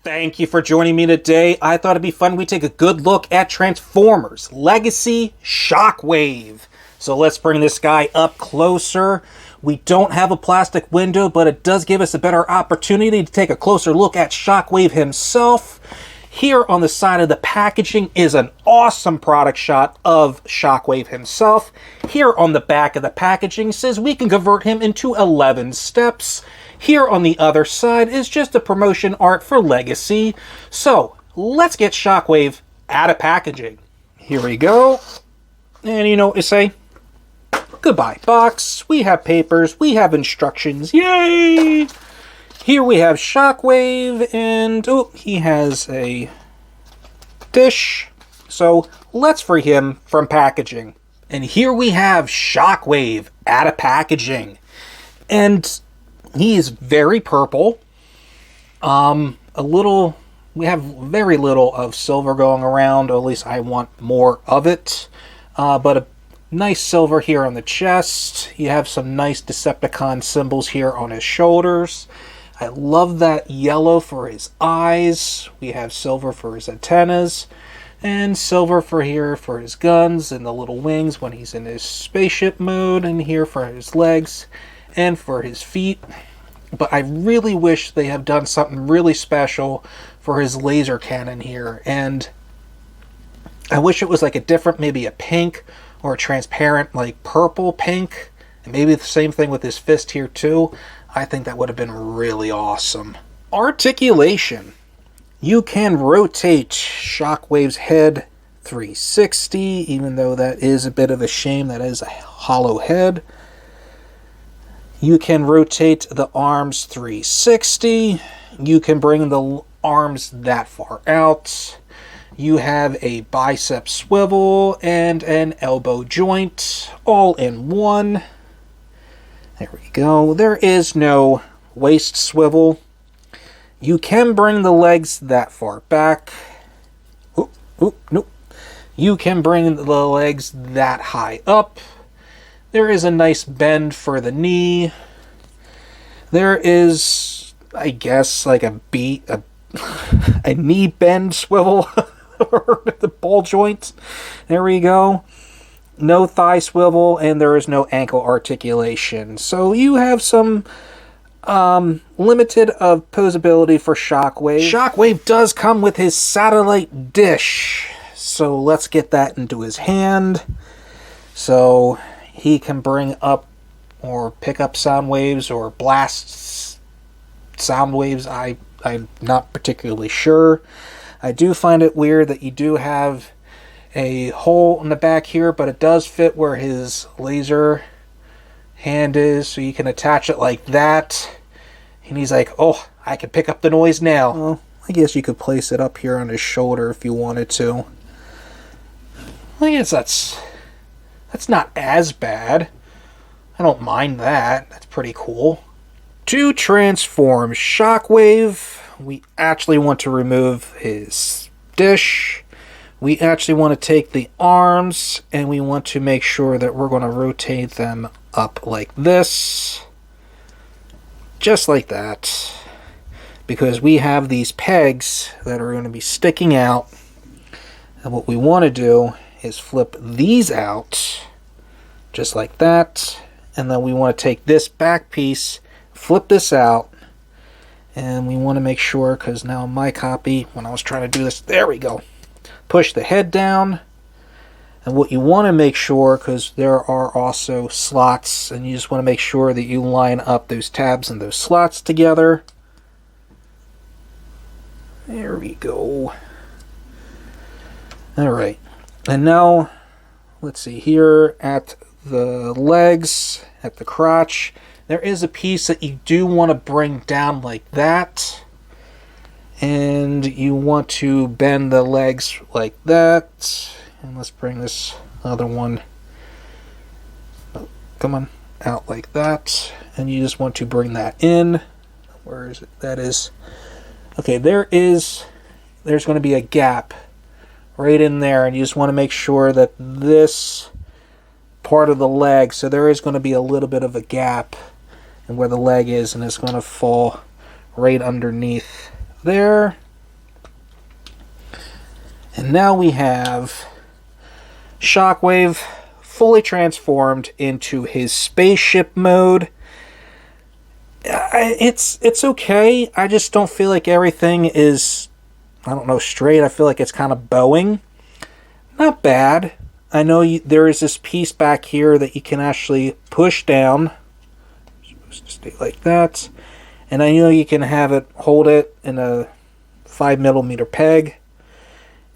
Thank you for joining me today. I thought it'd be fun we take a good look at Transformers Legacy Shockwave. So let's bring this guy up closer. We don't have a plastic window, but it does give us a better opportunity to take a closer look at Shockwave himself. Here on the side of the packaging is an awesome product shot of Shockwave himself. Here on the back of the packaging says we can convert him into 11 steps. Here on the other side is just a promotion art for Legacy. So let's get Shockwave out of packaging. Here we go. And you know what to say? Goodbye box. We have papers. We have instructions. Yay! Here we have Shockwave, and oh, he has a dish. So let's free him from packaging. And here we have Shockwave out of packaging. And he is very purple. We have very little of silver going around, or at least I want more of it. But a nice silver here on the chest. You have some nice Decepticon symbols here on his shoulders. I love that yellow for his eyes. We have silver for his antennas. And silver for here for his guns and the little wings when he's in his spaceship mode. And here for his legs and for his feet. But I really wish they have done something really special for his laser cannon here. And I wish it was like a different, maybe a pink or a transparent like purple pink. And maybe the same thing with his fist here too. I think that would have been really awesome. Articulation. You can rotate Shockwave's head 360, even though that is a bit of a shame. That is a hollow head. You can rotate the arms 360. You can bring the arms that far out. You have a bicep swivel and an elbow joint all in one. There we go. There is no waist swivel. You can bring the legs that far back. Nope. You can bring the legs that high up. There is a nice bend for the knee. There is, I guess, like a knee bend swivel or the ball joint. There we go. No thigh swivel, and there is no ankle articulation. So you have some limited of posability for Shockwave. Shockwave does come with his satellite dish. So let's get that into his hand. So he can bring up or pick up sound waves or blast sound waves. I'm not particularly sure. I do find it weird that you do have a hole in the back here, but it does fit where his laser hand is, so you can attach it like that. And he's like, oh, I can pick up the noise now. Well, I guess you could place it up here on his shoulder if you wanted to. I guess that's not as bad. I don't mind that. That's pretty cool. To transform Shockwave, we actually want to remove his dish. We actually want to take the arms and we want to make sure that we're going to rotate them up like this. Just like that. Because we have these pegs that are going to be sticking out. And what we want to do is flip these out. Just like that. And then we want to take this back piece, flip this out. And we want to make sure, because now my copy, when I was trying to do this, there we go. Push the head down, and what you want to make sure, because there are also slots, and you just want to make sure that you line up those tabs and those slots together. There we go. Alright, and now let's see, here at the legs, at the crotch, there is a piece that you do want to bring down like that. And you want to bend the legs like that. And let's bring this other one, come on, out like that. And you just want to bring that in. Where is it? That is, okay, there's going to be a gap right in there. And you just want to make sure that this part of the leg, so there is going to be a little bit of a gap in where the leg is, and it's going to fall right underneath there. And now we have Shockwave fully transformed into his spaceship mode. It's okay. I just don't feel like everything is, I don't know, straight. I feel like it's kind of bowing. Not bad. I know there is this piece back here that you can actually push down. It's supposed to stay like that. And I know you can hold it in a 5mm peg.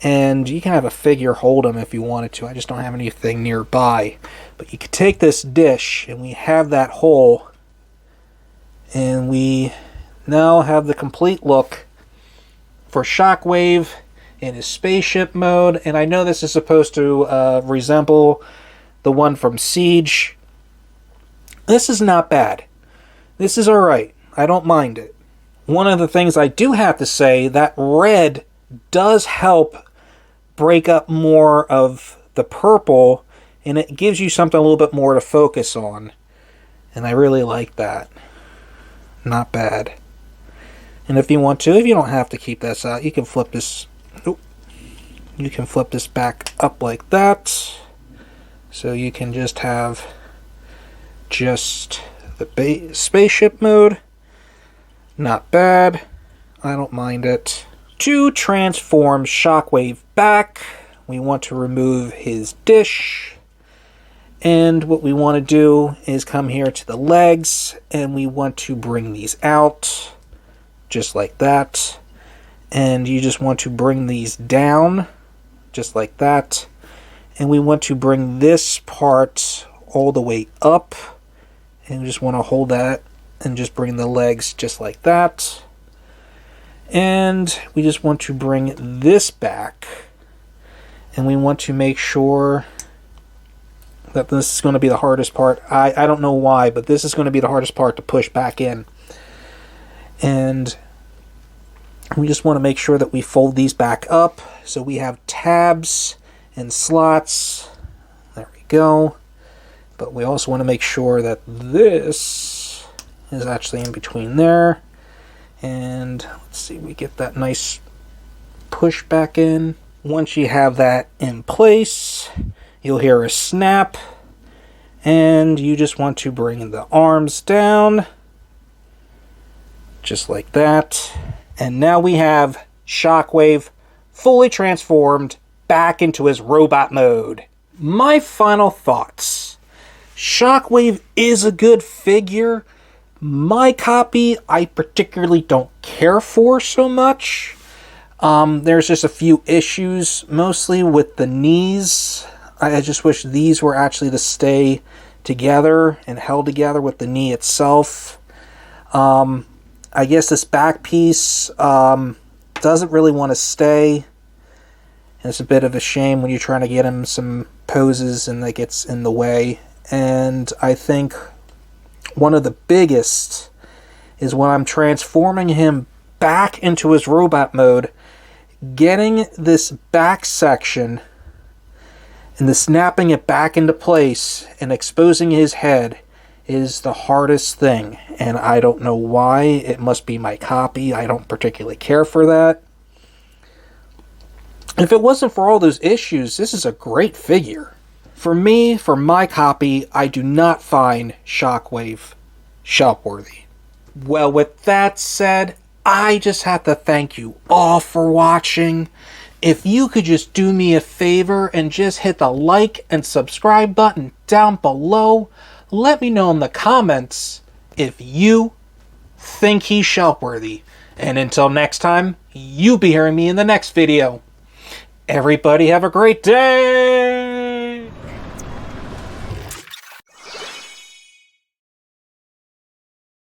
And you can have a figure hold them if you wanted to. I just don't have anything nearby. But you could take this dish, and we have that hole. And we now have the complete look for Shockwave in his spaceship mode. And I know this is supposed to resemble the one from Siege. This is not bad. This is alright. I don't mind it. One of the things I do have to say, that red does help break up more of the purple, and it gives you something a little bit more to focus on. And I really like that. Not bad. And if you want to, if you don't have to keep this out, you can flip this. You can flip this back up like that. So you can just have just the spaceship mode. Not bad. I don't mind it. To transform Shockwave back, we want to remove his dish. And what we want to do is come here to the legs, and we want to bring these out, just like that. And you just want to bring these down, just like that. And we want to bring this part all the way up. And we just want to hold that and just bring the legs just like that. And we just want to bring this back. And we want to make sure that this is going to be the hardest part. I don't know why, but this is going to be the hardest part to push back in. And we just want to make sure that we fold these back up. So we have tabs and slots. There we go. But we also want to make sure that this is actually in between there. And let's see, we get that nice push back in. Once you have that in place, you'll hear a snap, and you just want to bring the arms down, just like that. And now we have Shockwave fully transformed back into his robot mode. My final thoughts. Shockwave is a good figure. My copy, I particularly don't care for so much. There's just a few issues, mostly with the knees. I just wish these were actually to stay together and held together with the knee itself. I guess this back piece doesn't really want to stay. And it's a bit of a shame when you're trying to get him some poses and that gets in the way. And I think one of the biggest is when I'm transforming him back into his robot mode, getting this back section and the snapping it back into place and exposing his head is the hardest thing. And I don't know why. It must be my copy. I don't particularly care for that. If it wasn't for all those issues, this is a great figure. For me, for my copy, I do not find Shockwave shelf-worthy. Well, with that said, I just have to thank you all for watching. If you could just do me a favor and just hit the like and subscribe button down below, let me know in the comments if you think he's shelf-worthy. And until next time, you'll be hearing me in the next video. Everybody have a great day!